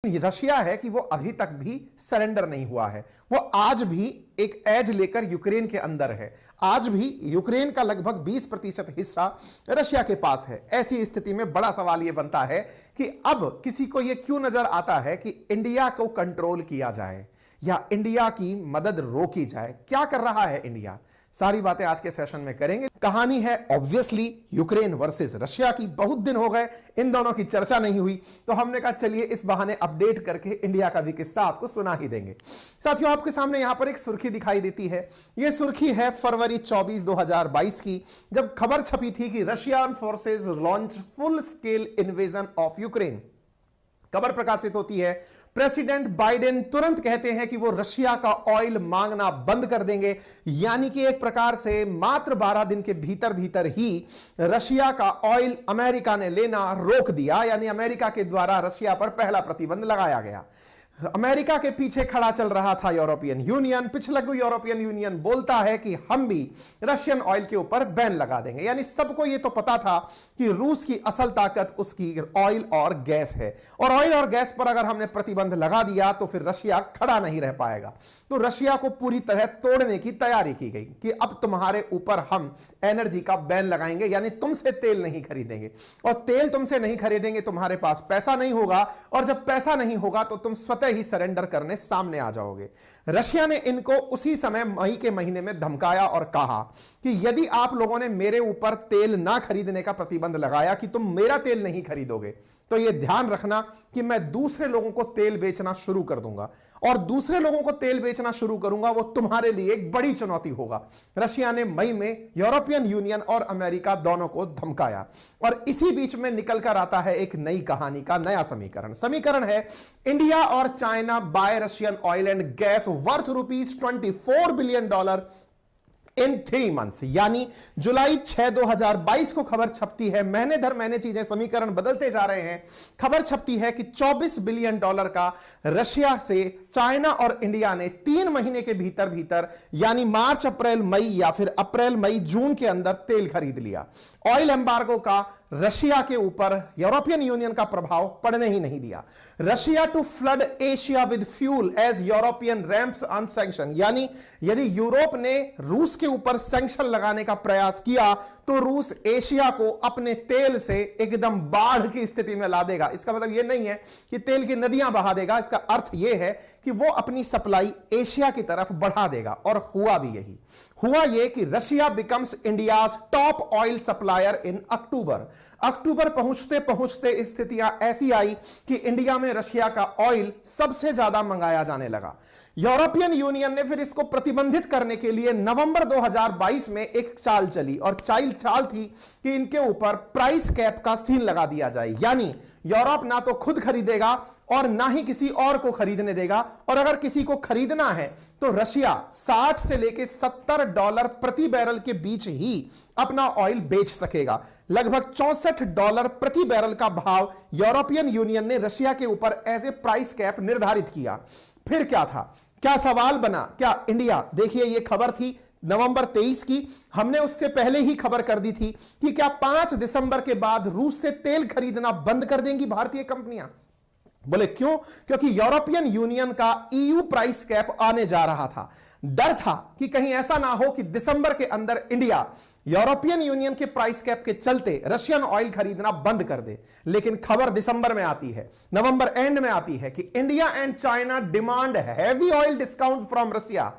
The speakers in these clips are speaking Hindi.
रशिया है कि वो अभी तक भी सरेंडर नहीं हुआ है। वो आज भी एक एज लेकर यूक्रेन के अंदर है। आज भी यूक्रेन का लगभग 20% हिस्सा रशिया के पास है। ऐसी स्थिति में बड़ा सवाल यह बनता है कि अब किसी को यह क्यों नजर आता है कि इंडिया को कंट्रोल किया जाए या इंडिया की मदद रोकी जाए। क्या कर रहा है इंडिया? सारी बातें आज के सेशन में करेंगे। कहानी है ऑब्वियसली यूक्रेन वर्सेस रशिया की। बहुत दिन हो गए इन दोनों की चर्चा नहीं हुई, तो हमने कहा चलिए इस बहाने अपडेट करके इंडिया का भी किस्सा आपको सुना ही देंगे। साथियों, आपके सामने यहां पर एक सुर्खी दिखाई देती है। यह सुर्खी है फरवरी 24, 2022 की, जब खबर छपी थी कि Russian forces launch full scale invasion of Ukraine. खबर प्रकाशित होती है, प्रेसिडेंट बाइडेन तुरंत कहते हैं कि वो रशिया का ऑयल मांगना बंद कर देंगे। यानी कि एक प्रकार से मात्र 12 दिन के भीतर भीतर ही रशिया का ऑयल अमेरिका ने लेना रोक दिया। यानी अमेरिका के द्वारा रशिया पर पहला प्रतिबंध लगाया गया। अमेरिका के पीछे खड़ा चल रहा था यूरोपियन यूनियन। पिछलग्गू यूरोपियन यूनियन बोलता है कि हम भी रशियन ऑयल के ऊपर बैन लगा देंगे। यानी सबको यह तो पता था कि रूस की असल ताकत उसकी ऑयल और गैस है, और ऑयल और गैस पर अगर हमने प्रतिबंध लगा दिया तो फिर रशिया खड़ा नहीं रह पाएगा। तो रशिया को पूरी तरह तोड़ने की तैयारी की गई कि अब तुम्हारे ऊपर हम एनर्जी का बैन लगाएंगे, यानी तुमसे तेल नहीं खरीदेंगे, और तेल तुमसे नहीं खरीदेंगे, तुम्हारे पास पैसा नहीं होगा, और जब पैसा नहीं होगा तो तुम स्वतः ही सरेंडर करने सामने आ जाओगे। रशिया ने इनको उसी समय मई के महीने में धमकाया और कहा कि यदि आप लोगों ने मेरे ऊपर तेल ना खरीदने का प्रतिबंध लगाया कि तुम मेरा तेल नहीं खरीदोगे, तो यह ध्यान रखना कि मैं दूसरे लोगों को तेल बेचना शुरू कर दूंगा, और दूसरे लोगों को तेल बेचना शुरू करूंगा वो तुम्हारे लिए एक बड़ी चुनौती होगा। रशिया ने मई में यूरोपियन यूनियन और अमेरिका दोनों को धमकाया, और इसी बीच में निकल कर आता है एक नई कहानी का नया समीकरण। समीकरण है, इंडिया और China bye Russian oil and gas worth $24 billion in 3 months. यानी जुलाई 6, 2022 को खबर छपती है। महीने दर महीने चीजें समीकरण बदलते जा रहे हैं। खबर छपती है कि $24 बिलियन का रशिया से चाइना और इंडिया ने 3 महीने के भीतर भीतर, यानी मार्च, अप्रैल, मई या फिर अप्रैल, मई, जून के अंदर तेल खरीद लिया। ऑयल एम्बार्गो का रशिया के ऊपर यूरोपियन यूनियन का प्रभाव पड़ने ही नहीं दिया। Russia to flood Asia with fuel as European ramps on sanction. यानी यदि यूरोप ने रूस के ऊपर सैंक्शन लगाने का प्रयास किया तो रूस एशिया को अपने तेल से एकदम बाढ़ की स्थिति में ला देगा। इसका मतलब यह नहीं है कि तेल की नदियां बहा देगा, इसका अर्थ यह है कि वो अपनी सप्लाई एशिया की तरफ बढ़ा देगा। और हुआ भी यही। हुआ यह कि Russia becomes India's top oil supplier in October पहुंचते पहुंचते स्थितियां ऐसी आई कि इंडिया में रशिया का ऑयल सबसे ज्यादा मंगाया जाने लगा। यूरोपियन यूनियन ने फिर इसको प्रतिबंधित करने के लिए नवंबर 2022 में एक चाल चली, और चाल थी कि इनके ऊपर प्राइस कैप का सीन लगा दिया जाए। यानी यूरोप ना तो खुद खरीदेगा और ना ही किसी और को खरीदने देगा, और अगर किसी को खरीदना है तो रशिया 60 से लेकर $70 प्रति बैरल के बीच ही अपना ऑयल बेच सकेगा। लगभग $64 प्रति बैरल का भाव यूरोपियन यूनियन ने रशिया के ऊपर एज ए प्राइस कैप निर्धारित किया। फिर क्या था, क्या सवाल बना? क्या इंडिया, देखिए यह खबर थी नवंबर 23 की, हमने उससे पहले ही खबर कर दी थी कि क्या 5 दिसंबर के बाद रूस से तेल खरीदना बंद कर देंगी भारतीय कंपनियां। बोले क्यों? क्योंकि यूरोपियन यूनियन का ईयू प्राइस कैप आने जा रहा था। डर था कि कहीं ऐसा ना हो कि दिसंबर के अंदर इंडिया यूरोपियन यूनियन के प्राइस कैप के चलते रशियन ऑयल खरीदना बंद कर दे। लेकिन खबर दिसंबर में आती है, नवंबर एंड में आती है कि India and China demand heavy oil discount from Russia.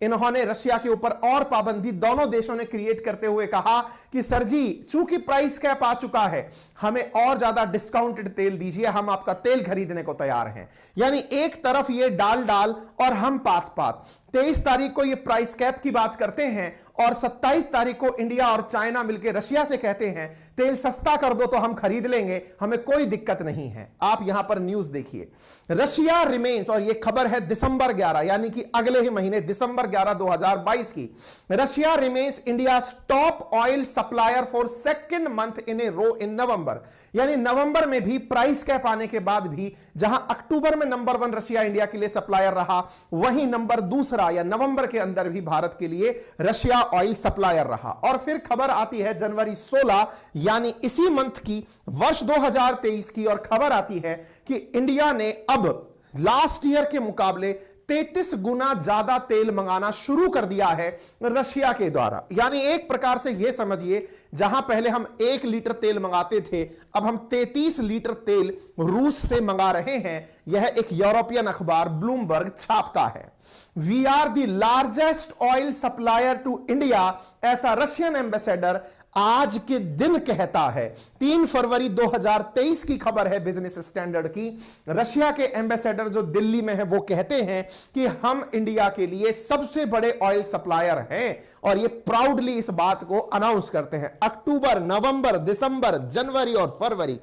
इन्होंने रशिया के ऊपर और पाबंदी दोनों देशों ने क्रिएट करते हुए कहा कि सर जी, चूंकि प्राइस कैप आ चुका है, हमें और ज्यादा डिस्काउंटेड तेल दीजिए, हम आपका तेल खरीदने को तैयार हैं। यानी एक तरफ ये डाल और हम पात। 23 तारीख को ये प्राइस कैप की बात करते हैं, और 27 तारीख को इंडिया और चाइना मिलकर रशिया से कहते हैं तेल सस्ता कर दो तो हम खरीद लेंगे, हमें कोई दिक्कत नहीं है। आप यहां पर न्यूज देखिए, रशिया रिमेन्स, और यह खबर है दिसंबर 11, यानी कि अगले ही महीने दिसंबर 11, 2022 की। Russia remains India top oil supplier for second month in a row in November. यानी नवंबर में भी प्राइस कैप आने के बाद भी जहां अक्टूबर में नंबर 1 रशिया इंडिया के लिए सप्लायर रहा, वहीं नंबर दूसरा 15 या नवंबर के अंदर भी भारत के लिए रशिया ऑयल सप्लायर रहा। और फिर खबर आती है जनवरी 16 यानी इसी मंथ की, वर्ष 2023 की, और खबर आती है कि इंडिया ने अब लास्ट ईयर के मुकाबले 33 गुना ज्यादा तेल मंगाना शुरू कर दिया है रशिया के द्वारा। यानी एक प्रकार से यह समझिए, जहां पहले हम 1 लीटर तेल मंगाते थे, अब हम 33 लीटर तेल रूस से मंगा रहे हैं। यह एक यूरोपियन अखबार ब्लूमबर्ग छापता है। We are the largest oil supplier to India, ऐसा रशियन एम्बेसडर आज के दिन कहता है। 3 फरवरी 2023 की खबर है बिजनेस स्टैंडर्ड की। रशिया के एम्बेसडर जो दिल्ली में है वो कहते हैं कि हम इंडिया के लिए सबसे बड़े ऑयल सप्लायर हैं, और ये प्राउडली इस बात को अनाउंस करते हैं। अक्टूबर, नवंबर, दिसंबर, जनवरी और फरवरी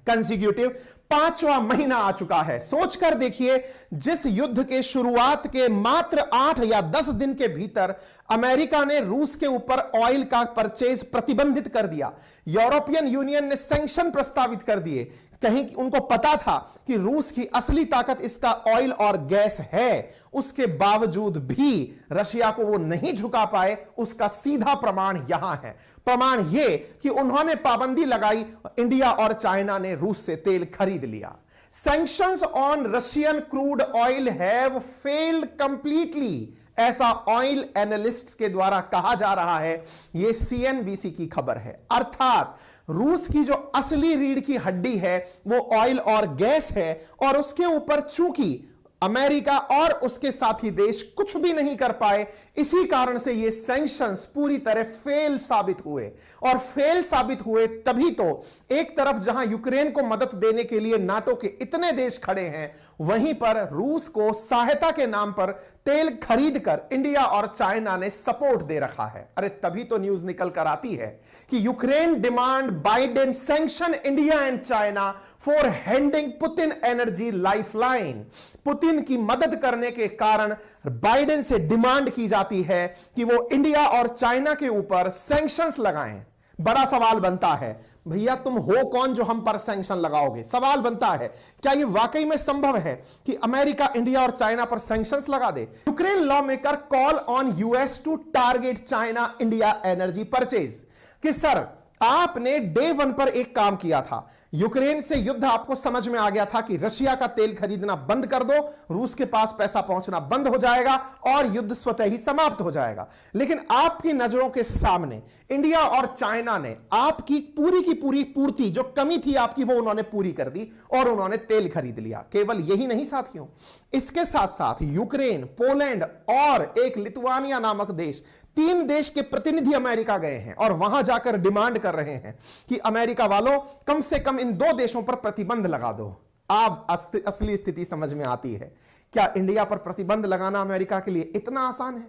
कंसेक्यूटिव 5वां महीना आ चुका है। सोचकर देखिए, जिस युद्ध के शुरुआत के मात्र 8 या 10 दिन के भीतर अमेरिका ने रूस के ऊपर ऑयल का परचेज प्रतिबंधित कर दिया, यूरोपियन यूनियन ने सैंक्शन प्रस्तावित कर दिए, कहीं उनको पता था कि रूस की असली ताकत इसका ऑयल और गैस है, उसके बावजूद भी रशिया को वो नहीं झुका पाए। उसका सीधा प्रमाण यहां है। प्रमाण ये कि उन्होंने पाबंदी लगाई, इंडिया और चाइना ने रूस से तेल खरीद लिया। Sanctions on Russian crude oil have failed completely, ऐसा ऑयल एनालिस्ट के द्वारा कहा जा रहा है। यह सीएनबीसी की खबर है। अर्थात रूस की जो असली रीढ़ की हड्डी है वो ऑयल और गैस है, और उसके ऊपर चूंकि अमेरिका और उसके साथी देश कुछ भी नहीं कर पाए, इसी कारण से ये सैंक्शंस पूरी तरह फेल साबित हुए। और फेल साबित हुए तभी तो एक तरफ जहां यूक्रेन को मदद देने के लिए नाटो के इतने देश खड़े हैं, वहीं पर रूस को सहायता के नाम पर तेल खरीदकर इंडिया और चाइना ने सपोर्ट दे रखा है। अरे तभी तो न्यूज निकल कर आती है कि Ukraine demand Biden sanction India and China for handing Putin energy lifeline. Putin की मदद करने के कारण बाइडेन से डिमांड की जाती है कि वो इंडिया और चाइना के ऊपर सैंक्शंस लगाएं। बड़ा सवाल बनता है, भैया तुम हो कौन जो हम पर सैंक्शन लगाओगे? सवाल बनता है, क्या यह वाकई में संभव है कि अमेरिका इंडिया और चाइना पर सैंक्शंस लगा दे? Ukraine lawmaker call on US to target China India energy purchase. कि सर आपने डे 1 पर एक काम किया था, यूक्रेन से युद्ध आपको समझ में आ गया था कि रशिया का तेल खरीदना बंद कर दो, रूस के पास पैसा पहुंचना बंद हो जाएगा और युद्ध स्वतः ही समाप्त हो जाएगा। लेकिन आपकी नजरों के सामने इंडिया और चाइना ने आपकी पूरी की पूरी पूर्ति, जो कमी थी आपकी, वो उन्होंने पूरी कर दी और उन्होंने तेल खरीद लिया। केवल यही नहीं साथियों, इसके साथ साथ यूक्रेन, पोलैंड और एक लिथुआनिया नामक देश, 3 देश के प्रतिनिधि अमेरिका गए हैं और वहां जाकर डिमांड कर रहे हैं कि अमेरिका वालों कम से कम इन 2 देशों पर प्रतिबंध लगा दो। अब असली स्थिति समझ में आती है। क्या इंडिया पर प्रतिबंध लगाना अमेरिका के लिए इतना आसान है?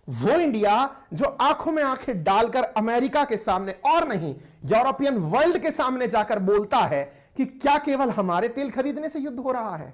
वो इंडिया जो आंखों में आंखें डालकर अमेरिका के सामने और नहीं यूरोपियन वर्ल्ड के सामने जाकर बोलता है कि क्या केवल हमारे तेल खरीदने से युद्ध हो रहा है?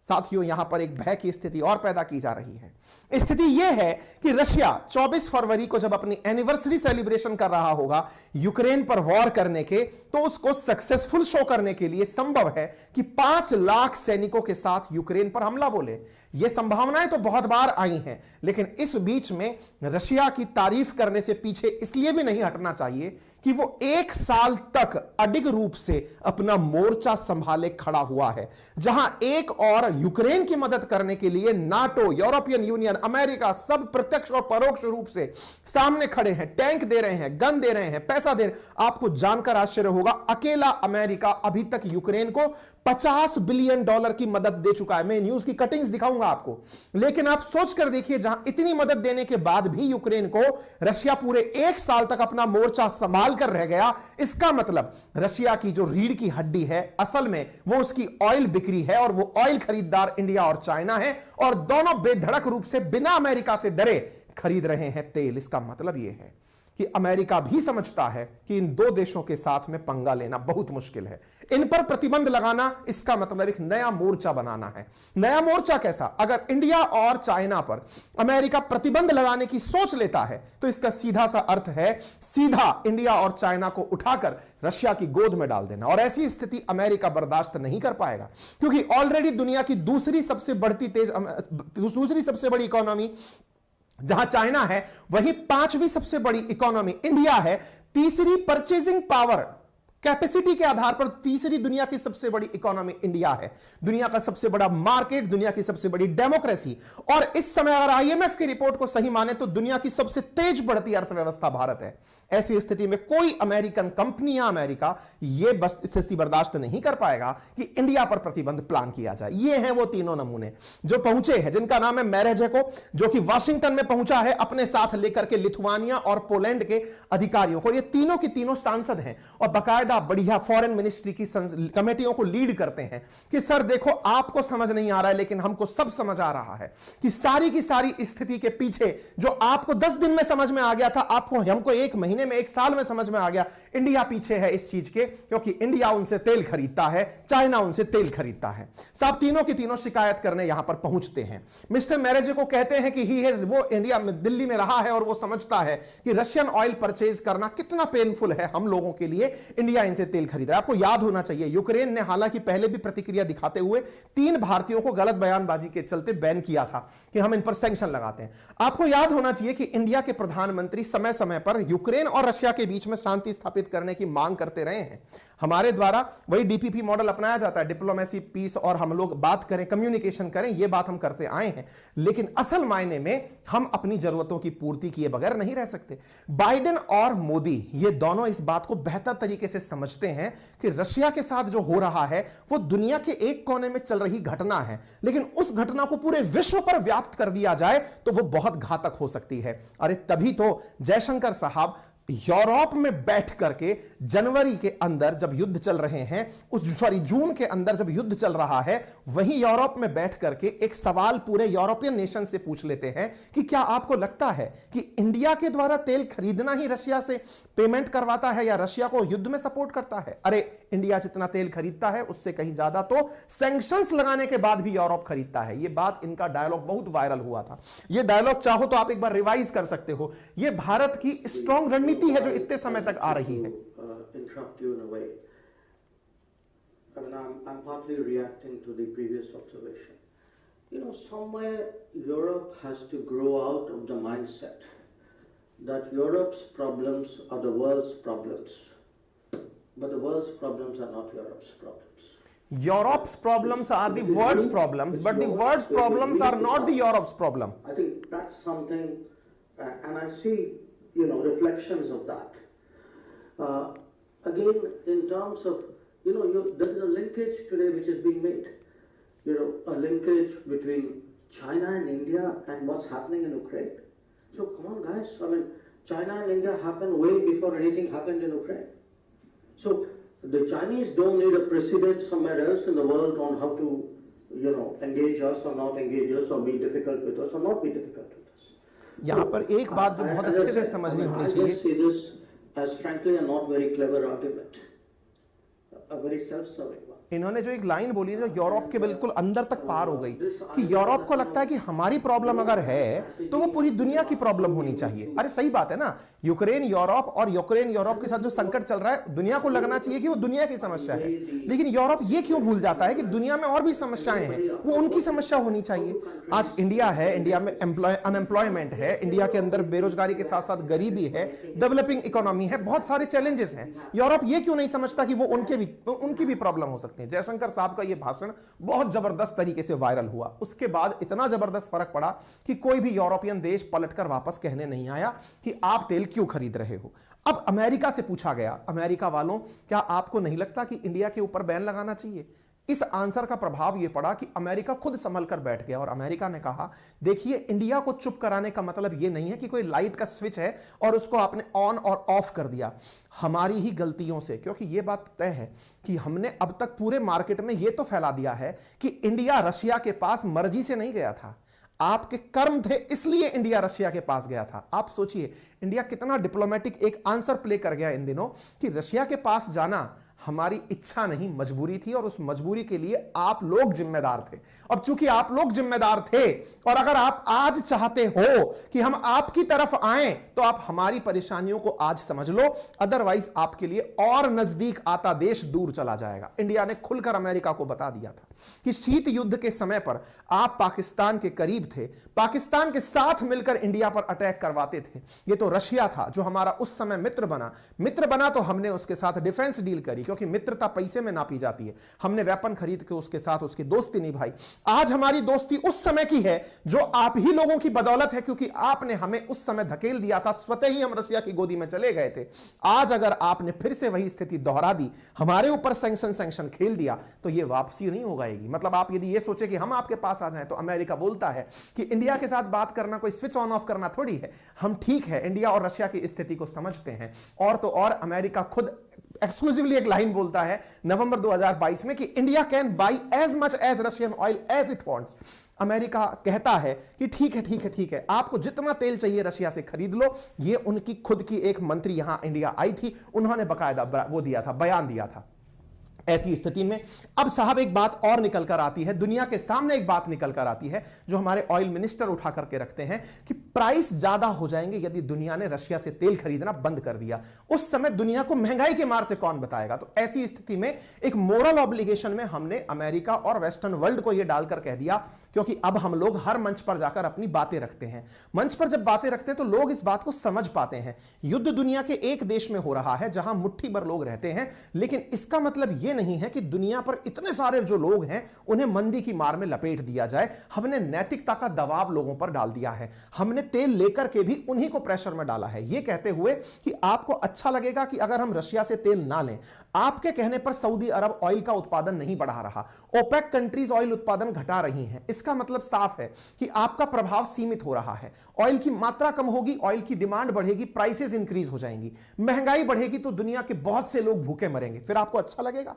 साथियों, यहां पर एक भय की स्थिति और पैदा की जा रही है। स्थिति यह है कि रशिया 24 फरवरी को जब अपनी एनिवर्सरी सेलिब्रेशन कर रहा होगा यूक्रेन पर वॉर करने के, तो उसको सक्सेसफुल शो करने के लिए संभव है कि 5 लाख सैनिकों के साथ यूक्रेन पर हमला बोले। यह संभावनाएं तो बहुत बार आई हैं, लेकिन इस बीच में रशिया की तारीफ करने से पीछे इसलिए भी नहीं हटना चाहिए कि वो 1 साल तक अडिग रूप से अपना मोर्चा संभाले खड़ा हुआ है, जहां एक और यूक्रेन की मदद करने के लिए नाटो, यूरोपियन यूनियन, अमेरिका सब प्रत्यक्ष और परोक्ष रूप से सामने खड़े हैं, टैंक दे रहे हैं, गन दे रहे हैं, पैसा दे रहे हैं। आपको जानकर आश्चर्य होगा, अकेला अमेरिका अभी तक यूक्रेन को $50 बिलियन की मदद दे चुका है। मैं न्यूज की कटिंग्स दिखाऊंगा आपको, लेकिन आप सोचकर देखिए, जहां इतनी मदद देने के बाद भी यूक्रेन को रशिया पूरे 1 साल तक अपना मोर्चा संभाल कर रह गया। इसका मतलब रशिया की जो रीढ़ की हड्डी है, असल में वो उसकी ऑयल बिक्री है, और वो ऑयल खरीददार इंडिया और चाइना है, और दोनों बेधड़क रूप से बिना अमेरिका से डरे खरीद रहे हैं तेल। इसका मतलब यह है कि अमेरिका भी समझता है कि इन दो देशों के साथ में पंगा लेना बहुत मुश्किल है। इन पर प्रतिबंध लगाना इसका मतलब एक नया मोर्चा बनाना है। नया मोर्चा कैसा? अगर इंडिया और चाइना पर अमेरिका प्रतिबंध लगाने की सोच लेता है तो इसका सीधा सा अर्थ है सीधा इंडिया और चाइना को उठाकर रशिया की गोद में डाल देना। और ऐसी स्थिति अमेरिका बर्दाश्त नहीं कर पाएगा, क्योंकि ऑलरेडी दुनिया की दूसरी सबसे बड़ी इकोनॉमी जहां चाइना है, वही पांचवी सबसे बड़ी इकोनॉमी इंडिया है। तीसरी परचेजिंग पावर कैपेसिटी के आधार पर तीसरी दुनिया की सबसे बड़ी इकोनॉमी इंडिया है। दुनिया का सबसे बड़ा मार्केट, दुनिया की सबसे बड़ी डेमोक्रेसी, और इस समय अगर आईएमएफ की रिपोर्ट को सही माने तो दुनिया की सबसे तेज बढ़ती अर्थव्यवस्था भारत है। ऐसी स्थिति में कोई अमेरिकन कंपनी या अमेरिका यह स्थिति बर्दाश्त नहीं कर पाएगा कि इंडिया पर प्रतिबंध प्लान किया जाए। ये हैं वो तीनों नमूने जो पहुंचे हैं, जिनका नाम है मैरेजेको, जो कि वाशिंगटन में पहुंचा है अपने साथ लेकर के लिथुआनिया और पोलैंड के अधिकारियों को। ये तीनों की तीनों सांसद हैं और बाकायदा बढ़िया फॉरेन मिनिस्ट्री की कमेटियों को लीड करते हैं कि सर देखो, आपको समझ नहीं आ रहा है लेकिन हमको सब समझ आ रहा है कि सारी की सारी स्थिति के पीछे जो आपको 10 दिन में समझ में आ गया था, आपको हमको 1 महीने में 1 साल में समझ में आ गया। इंडिया पीछे है इस चीज के, क्योंकि इंडिया उनसे तेल खरीदता है, चाइना उनसे तेल खरीदता है। साहब तीनों की तीनों शिकायत करने यहां पर पहुंचते हैं। मिस्टर मैरेजे को कहते हैं कि वो इंडिया में, दिल्ली में रहा है और वो समझता है कि रशियन ऑयल परचेज करना कितना पेनफुल है हम लोगों के लिए। इंडिया इनसे तेल खरीद रहा है। आपको याद होना चाहिए यूक्रेन ने हालांकि पहले भी प्रतिक्रिया दिखाते हुए 3 भारतीयों को गलत बयानबाजी के चलते बैन किया था कि हम इन पर सैंक्शन लगाते हैं। आपको याद होना चाहिए कि इंडिया के प्रधानमंत्री समय समय पर यूक्रेन और रशिया के बीच में शांति स्थापित करने की मांग करते रहे हैं। हमारे द्वारा वही डीपीपी मॉडल अपनाया जाता है, डिप्लोमेसी, पीस, और हम लोग बात करें, कम्युनिकेशन करें, यह बात हम करते आए हैं। लेकिन असल मायने में हम अपनी जरूरतों की पूर्ति किए बगैर नहीं रह सकते। बाइडेन और मोदी ये दोनों इस बात को बेहतर तरीके से समझते हैं कि रशिया के साथ जो हो रहा है वो दुनिया के एक कोने में चल रही घटना है, लेकिन उस घटना को पूरे विश्व पर व्याप्त कर दिया जाए तो वो बहुत घातक हो सकती है। अरे तभी तो जयशंकर साहब यूरोप में बैठ करके जनवरी के अंदर जब युद्ध चल रहे हैं, जून के अंदर जब युद्ध चल रहा है, वहीं यूरोप में बैठ करके एक सवाल पूरे यूरोपियन नेशन से पूछ लेते हैं कि क्या आपको लगता है कि इंडिया के द्वारा तेल खरीदना ही रशिया से पेमेंट करवाता है या रशिया को युद्ध में सपोर्ट करता है? अरे इंडिया जितना तेल खरीदता है उससे कहीं ज्यादा तो सैंक्शंस लगाने के बाद भी यूरोप खरीदता है। यह बात, इनका डायलॉग बहुत वायरल हुआ था। यह डायलॉग चाहो तो आप एक बार रिवाइज कर सकते हो। यह भारत की स्ट्रॉन्ग रणनीति है जो इतने समय तक आ रही है। Interrupt you in a way. I mean, I'm partly reacting to the previous observation. You know, somewhere Europe has to grow out of the mindset that Europe's problems are the world's problems, but the world's problems are not Europe's problems. Europe's problems are the world's problems, but the world's problems are not the Europe's problem. I think that's something, and I see, you know, reflections of that. Again, in terms of, you know, there is a linkage today which is being made. You know, a linkage between China and India and what's happening in Ukraine. So come on, guys. I mean, China and India happened way before anything happened in Ukraine. So the Chinese don't need a precedent somewhere else in the world on how to, you know, engage us or not engage us, or be difficult with us or not be difficult with us. यहाँ पर एक बात जो बहुत अच्छे से समझनी होनी चाहिए। I just see this as frankly a not very clever argument, a very self-serving one. इन्होंने जो एक लाइन बोली जो यूरोप के बिल्कुल अंदर तक पार हो गई कि यूरोप को लगता है कि हमारी प्रॉब्लम अगर है तो वो पूरी दुनिया की प्रॉब्लम होनी चाहिए। अरे सही बात है ना, यूक्रेन यूरोप और यूक्रेन यूरोप के साथ जो संकट चल रहा है, दुनिया को लगना चाहिए कि वो दुनिया की समस्या है, लेकिन यूरोप ये क्यों भूल जाता है कि दुनिया में और भी समस्याएं हैं, वो उनकी समस्या होनी चाहिए। आज इंडिया है, इंडिया में अनएम्प्लॉयमेंट है, इंडिया के अंदर बेरोजगारी के साथ साथ गरीबी है, डेवलपिंग इकोनॉमी है, बहुत सारे चैलेंजेस हैं। यूरोप ये क्यों नहीं समझता कि वो उनकी भी प्रॉब्लम हो सकती है। जयशंकर साहब का यह भाषण बहुत जबरदस्त तरीके से वायरल हुआ। उसके बाद इतना जबरदस्त फर्क पड़ा कि कोई भी यूरोपियन देश पलटकर वापस कहने नहीं आया कि आप तेल क्यों खरीद रहे हो। अब अमेरिका से पूछा गया, अमेरिका वालों क्या आपको नहीं लगता कि इंडिया के ऊपर बैन लगाना चाहिए? इस आंसर का प्रभाव यह पड़ा कि अमेरिका खुद संभल कर बैठ गया और अमेरिका ने कहा, देखिए इंडिया को चुप कराने का मतलब यह नहीं है कि कोई लाइट का स्विच है और उसको आपने ऑन और ऑफ कर दिया हमारी ही गलतियों से, क्योंकि यह बात तय है कि हमने अब तक पूरे मार्केट में यह तो फैला दिया है कि इंडिया रशिया के पास मर्जी से नहीं गया था। आपके कर्म थे, इसलिए इंडिया रशिया के पास गया था। आप सोचिए इंडिया कितना डिप्लोमेटिक एक आंसर प्ले कर गया इन दिनों कि रशिया के पास जाना हमारी इच्छा नहीं, मजबूरी थी, और उस मजबूरी के लिए आप लोग जिम्मेदार थे। और चूंकि आप लोग जिम्मेदार थे, और अगर आप आज चाहते हो कि हम आपकी तरफ आएं, तो आप हमारी परेशानियों को आज समझ लो, अदरवाइज आपके लिए और नजदीक आता देश दूर चला जाएगा। इंडिया ने खुलकर अमेरिका को बता दिया था कि शीत युद्ध के समय पर आप पाकिस्तान के करीब थे, पाकिस्तान के साथ मिलकर इंडिया पर अटैक करवाते थे। ये तो रशिया था जो हमारा उस समय मित्र बना तो हमने उसके साथ डिफेंस डील करी, क्योंकि मित्रता पैसे में नापी जाती है। हमने वेपन खरीद के उसके साथ उसकी दोस्ती निभाई। आज हमारी दोस्ती उस समय की है जो आप ही लोगों की बदौलत है, क्योंकि आपने हमें उस समय धकेल दिया था, स्वतः ही हम रशिया की गोदी में चले गए थे। आज अगर आपने फिर से वही स्थिति दोहरा दी, हमारे ऊपर सैंक्शन खेल दिया, तो यह वापसी नहीं होगा। मतलब आप यदि यह सोचे कि हम आपके पास आ जाएं, तो अमेरिका बोलता है कि इंडिया के साथ बात करना कोई स्विच ऑन ऑफ करना थोड़ी है। हम ठीक है, इंडिया और रशिया की स्थिति को समझते हैं। और तो और अमेरिका खुद एक्सक्लूसिवली एक लाइन बोलता है नवंबर 2022 में कि India can buy as much as Russian oil as it wants. America कहता है कि ठीक है, आपको जितना तेल चाहिए रशिया से खरीद लो। ये उनकी खुद की एक मंत्री यहां इंडिया आई थी, उन्होंने बकायदा वो दिया था, बयान दिया था। ऐसी स्थिति में अब साहब एक बात और निकल कर आती है, दुनिया के सामने एक बात निकल कर आती है जो हमारे ऑयल मिनिस्टर उठा करके रखते हैं कि प्राइस ज्यादा हो जाएंगे यदि दुनिया ने रशिया से तेल खरीदना बंद कर दिया। उस समय दुनिया को महंगाई के मार से कौन बताएगा। तो ऐसी स्थिति में एक मोरल ऑब्लिगेशन में हमने अमेरिका और वेस्टर्न वर्ल्ड को यह डालकर कह दिया, क्योंकि अब हम लोग हर मंच पर जाकर अपनी बातें रखते हैं। मंच पर जब बातें रखते हैं तो लोग इस बात को समझ पाते हैं। युद्ध दुनिया के एक देश में हो रहा है जहां मुट्ठी भर लोग रहते हैं, लेकिन इसका मतलब यह नहीं है कि दुनिया पर इतने सारे जो लोग हैं उन्हें मंदी की मार में लपेट दिया जाए। हमने नैतिकता का दबाव लोगों पर डाल दिया है। हमने तेल लेकर के भी उन्हीं को प्रेशर में डाला है, यह कहते हुए कि आपको अच्छा लगेगा कि अगर हम रशिया से तेल ना लें। आपके कहने पर सऊदी अरब ऑयल का उत्पादन नहीं बढ़ा रहा, ओपेक कंट्रीज ऑयल उत्पादन घटा रही हैं। इसका मतलब साफ है कि आपका प्रभाव सीमित हो रहा है। ऑयल की मात्रा कम होगी, ऑयल की डिमांड बढ़ेगी, प्राइसेस इंक्रीज हो जाएंगी, महंगाई बढ़ेगी, तो दुनिया के बहुत से लोग भूखे मरेंगे। फिर आपको अच्छा लगेगा?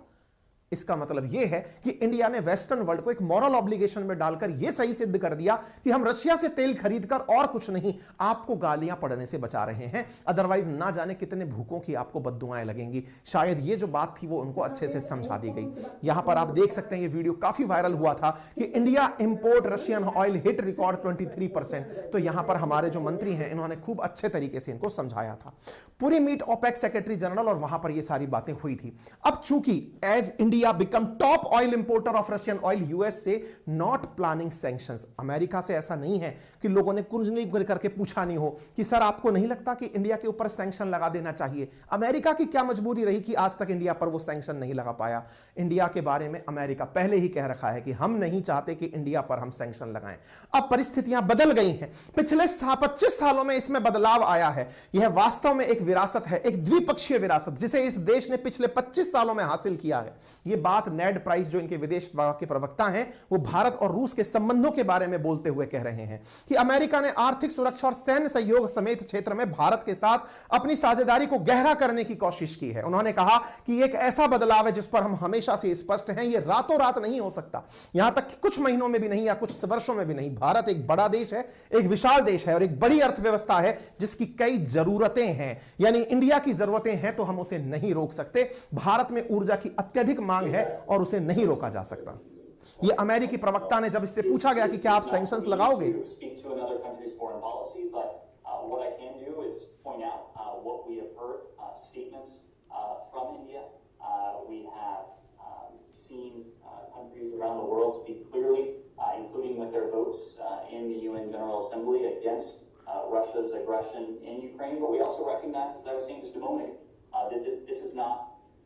इसका मतलब यह है कि इंडिया ने वेस्टर्न वर्ल्ड को एक मॉरल ऑब्लिगेशन में डालकर यह सही सिद्ध कर दिया कि हम रशिया से तेल खरीदकर और कुछ नहीं, आपको गालियां पड़ने से बचा रहे हैं। अदरवाइज ना जाने कितने भूखों की आपको बद्दुआएं लगेंगी। शायद ये जो बात थी वो उनको अच्छे से समझा दी गई। यहां पर आप देख सकते हैं, ये वीडियो काफी वायरल हुआ था कि India import Russian oil hit record 23%। तो यहां पर हमारे जो मंत्री हैं इन्होंने खूब अच्छे तरीके से इनको समझाया था। पूरी मीट ओपेक सेक्रेटरी जनरल, और वहां पर ये सारी बातें हुई थी। अब चूंकि as India become top oil importer of Russian oil, US से not planning sanctions। अमेरिका से ऐसा नहीं है कि लोगों ने कुंजली करके पूछा नहीं हो कि सर आपको नहीं लगता कि इंडिया के ऊपर सैंक्शन लगा देना चाहिए। अमेरिका की क्या मजबूरी रही कि आज तक इंडिया पर वो सैंक्शन नहीं लगा पाया। इंडिया के बारे में अमेरिका पहले ही कह रखा है कि हम नहीं चाहते कि इंडिया पर हम सैंक्शन लगाएं। अब परिस्थितियां बदल गई हैं, पिछले 25 सालों में इसमें बदलाव आया है। यह वास्तव में एक विरासत है, एक द्विपक्षीय विरासत जिसे इस देश ने पिछले 25 सालों में हासिल किया है। यह बात नेड प्राइस जो इनके विदेश विभाग के प्रवक्ता हैं, वो भारत और रूस के संबंधों के बारे में बोलते हुए कह रहे हैं कि अमेरिका ने आर्थिक सुरक्षा और सैन्य सहयोग समेत क्षेत्र में भारत के साथ अपनी साझेदारी को गहरा करने की कोशिश की है। उन्होंने कहा कि एक ऐसा बदलाव है जिस पर हम हमेशा से स्पष्ट हैं, यह रातों रात नहीं हो सकता, यहां तक कि कुछ महीनों में भी नहीं या कुछ वर्षों में भी नहीं। भारत एक बड़ा देश है, एक विशाल देश है और एक बड़ी अर्थव्यवस्था है जिसकी कई जरूरतें हैं। यानी इंडिया की जरूरतें हैं तो हम उसे नहीं रोक सकते। भारत में ऊर्जा की अत्यधिक मांग है और उसे नहीं रोका जा सकता। ये अमेरिकी प्रवक्ता ने जब इससे पूछा गया कि क्या आप सैंक्शंस लगाओगे, Russia's aggression in Ukraine, but we also recognize, as I was saying just a moment ago, that this is not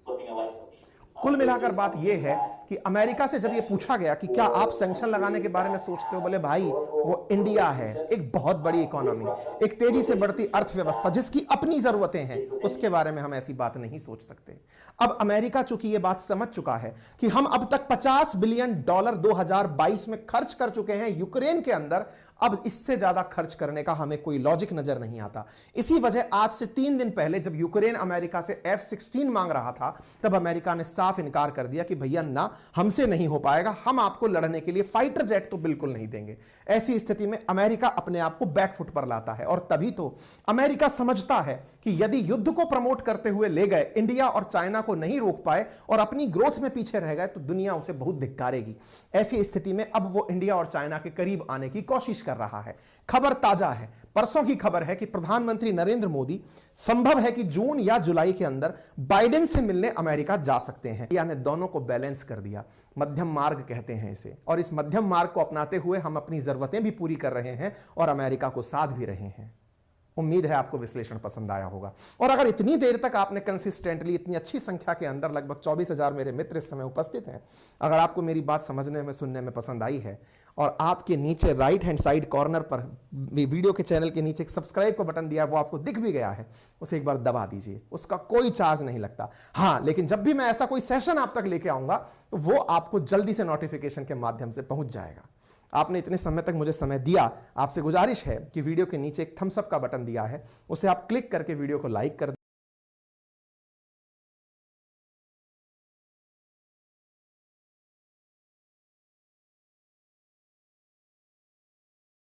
flipping a light switch. कुल मिलाकर बात यह है कि अमेरिका से जब यह पूछा गया कि क्या आप सैंक्शन लगाने के बारे में सोचते हो, बोले भाई वो इंडिया है, एक बहुत बड़ी इकोनॉमी, एक तेजी से बढ़ती अर्थव्यवस्था जिसकी अपनी जरूरतें हैं, उसके बारे में हम ऐसी बात नहीं सोच सकते। अब अमेरिका चूंकि यह बात समझ चुका है कि हम अब तक $50 बिलियन 2022 में खर्च कर चुके हैं यूक्रेन के अंदर, अब इससे ज्यादा खर्च करने का हमें कोई लॉजिक नजर नहीं आता। इसी वजह आज से 3 दिन पहले जब यूक्रेन अमेरिका से F-16 मांग रहा था, तब अमेरिका ने साफ इनकार कर दिया कि भैया ना, हमसे नहीं हो पाएगा, हम आपको लड़ने के लिए फाइटर जेट तो बिल्कुल नहीं देंगे। ऐसी स्थिति में अमेरिका अपने आप को बैकफुट पर लाता है और तभी तो अमेरिका समझता है कि यदि युद्ध को प्रमोट करते हुए ले गए, इंडिया और चाइना को नहीं रोक पाए और अपनी ग्रोथ में पीछे रह गए, तो दुनिया उसे बहुत धिक्कारेगी। ऐसी स्थिति में अब वो इंडिया और चाइना के करीब आने की कोशिश कर रहा है। खबर ताजा है, परसों की खबर है कि प्रधानमंत्री नरेंद्र मोदी संभव है कि जून या जुलाई के अंदर बाइडेन से मिलने अमेरिका जा सकते हैं। यानी दोनों को बैलेंस कर दिया, मध्यम मार्ग कहते हैं इसे, और इस मध्यम मार्ग को अपनाते हुए हम अपनी जरूरतें भी पूरी कर रहे हैं और अमेरिका को साथ भी रहे हैं। उम्मीद है आपको विश्लेषण पसंद आया होगा, और अगर इतनी देर तक आपने कंसिस्टेंटली इतनी अच्छी संख्या के अंदर लगभग 24,000 मेरे मित्र इस समय उपस्थित हैं, अगर आपको मेरी बात समझने में सुनने में पसंद आई है और आपके नीचे राइट हैंड साइड कॉर्नर पर वीडियो के चैनल के नीचे एक सब्सक्राइब का बटन दिया है, वो आपको दिख भी गया है, उसे एक बार दबा दीजिए। उसका कोई चार्ज नहीं लगता। हाँ, लेकिन जब भी मैं ऐसा कोई सेशन आप तक लेके आऊंगा तो वो आपको जल्दी से नोटिफिकेशन के माध्यम से पहुंच जाएगा। आपने इतने समय तक मुझे समय दिया, आपसे गुजारिश है कि वीडियो के नीचे एक थम्स अप का बटन दिया है, उसे आप क्लिक करके वीडियो को लाइक कर